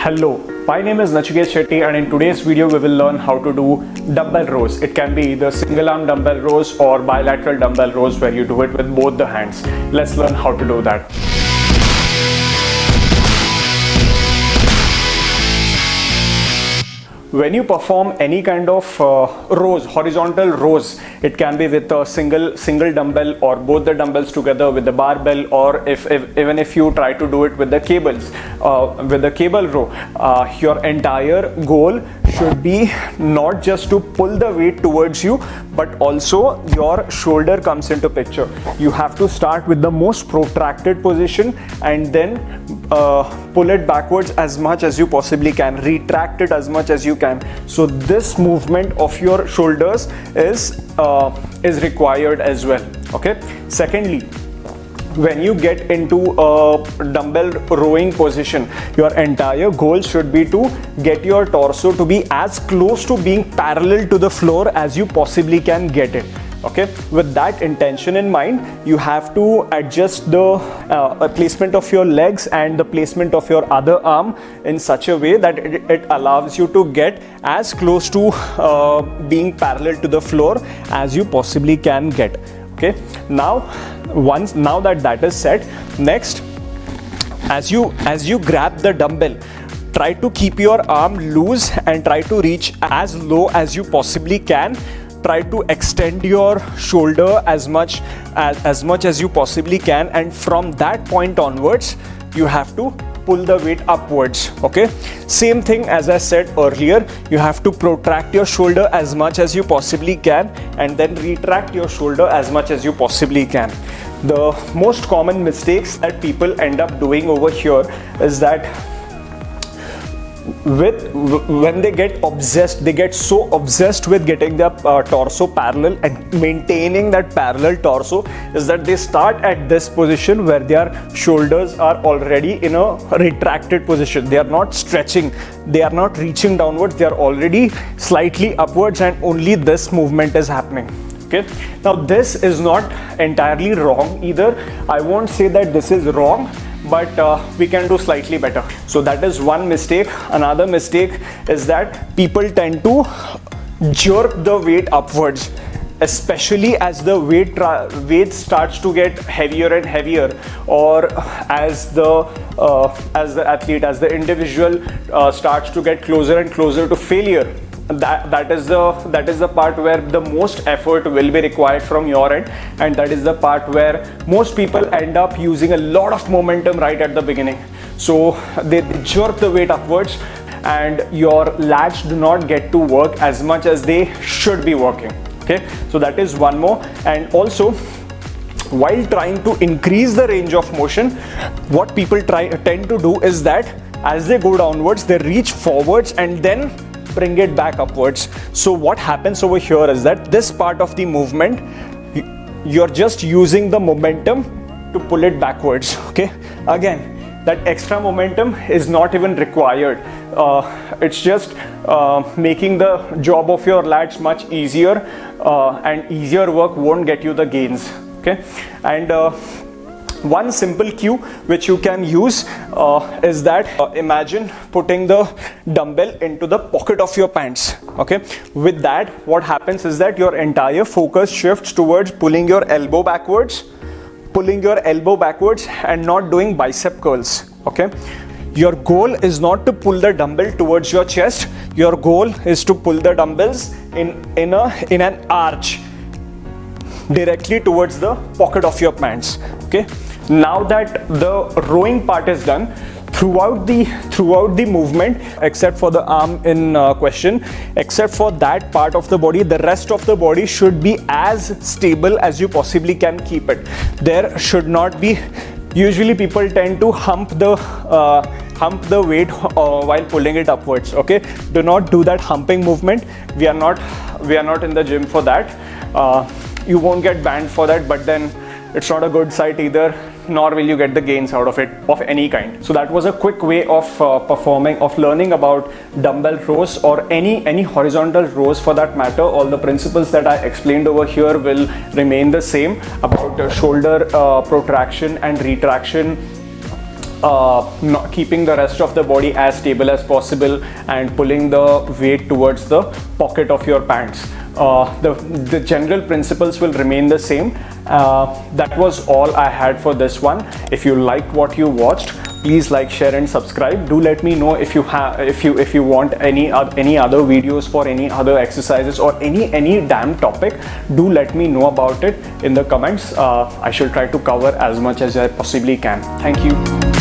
Hello, my name is Nachiket Shetty, and in today's video we will learn how to do dumbbell rows. It can be either single arm dumbbell rows or bilateral dumbbell rows where you do it with both the hands. Let's learn how to do that. When you perform any kind of rows, horizontal rows, it can be with a single dumbbell or both the dumbbells together with the barbell, or even if you try to do it with the cables, with the cable row, your entire goal should be not just to pull the weight towards you, but also your shoulder comes into picture. You have to start with the most protracted position and then pull it backwards as much as you possibly can, retract it as much as you can. So this movement of your shoulders is required as well. Okay. Secondly, when you get into a dumbbell rowing position, your entire goal should be to get your torso to be as close to being parallel to the floor as you possibly can get it. Okay, with that intention in mind, you have to adjust the placement of your legs and the placement of your other arm in such a way that it allows you to get as close to being parallel to the floor as you possibly can get. Okay, now that is set, next, as you grab the dumbbell, try to keep your arm loose and try to reach as low as you possibly can. Try to extend your shoulder as much as you possibly can, and from that point onwards you have to pull the weight upwards. Okay, same thing as I said earlier, you have to protract your shoulder as much as you possibly can and then retract your shoulder as much as you possibly can. The most common mistakes that people end up doing over here is that when they get so obsessed with getting their torso parallel and maintaining that parallel torso, is that they start at this position where their shoulders are already in a retracted position. They are not stretching, they are not reaching downwards, they are already slightly upwards, and only this movement is happening. Okay, now this is not entirely wrong either. I won't say that this is wrong, but we can do slightly better. So that is one mistake. Another mistake is that people tend to jerk the weight upwards, especially as the weight starts to get heavier and heavier, or as the individual starts to get closer and closer to failure. That is the part where the most effort will be required from your end, and that is the part where most people end up using a lot of momentum right at the beginning. So they jerk the weight upwards and your lats do not get to work as much as they should be working. Okay, so that is one more. And also, while trying to increase the range of motion, what people tend to do is that as they go downwards, they reach forwards and then bring it back upwards. So what happens over here is that this part of the movement, you're just using the momentum to pull it backwards. Okay, again, that extra momentum is not even required. It's just making the job of your lats much easier, and easier work won't get you the gains. Okay, and one simple cue which you can use is that imagine putting the dumbbell into the pocket of your pants. Okay, with that, what happens is that your entire focus shifts towards pulling your elbow backwards and not doing bicep curls. Okay, your goal is not to pull the dumbbell towards your chest. Your goal is to pull the dumbbells in an arch directly towards the pocket of your pants. Okay, now that the rowing part is done, throughout the movement, except for the arm in question, except for that part of the body, the rest of the body should be as stable as you possibly can keep it. There should not be, usually people tend to hump the weight while pulling it upwards. Okay, do not do that humping movement. We are not in the gym for that. You won't get banned for that, but then it's not a good sight either, nor will you get the gains out of it of any kind. So that was a quick way of learning about dumbbell rows, or any horizontal rows for that matter. All the principles that I explained over here will remain the same about shoulder protraction and retraction, not keeping the rest of the body as stable as possible and pulling the weight towards the pocket of your pants. The general principles will remain the same. That was all I had for this one. If you liked what you watched, please like, share and subscribe. Do let me know if you have if you want any other videos for any other exercises or any damn topic. Do let me know about it in the comments. I shall try to cover as much as I possibly can. Thank you.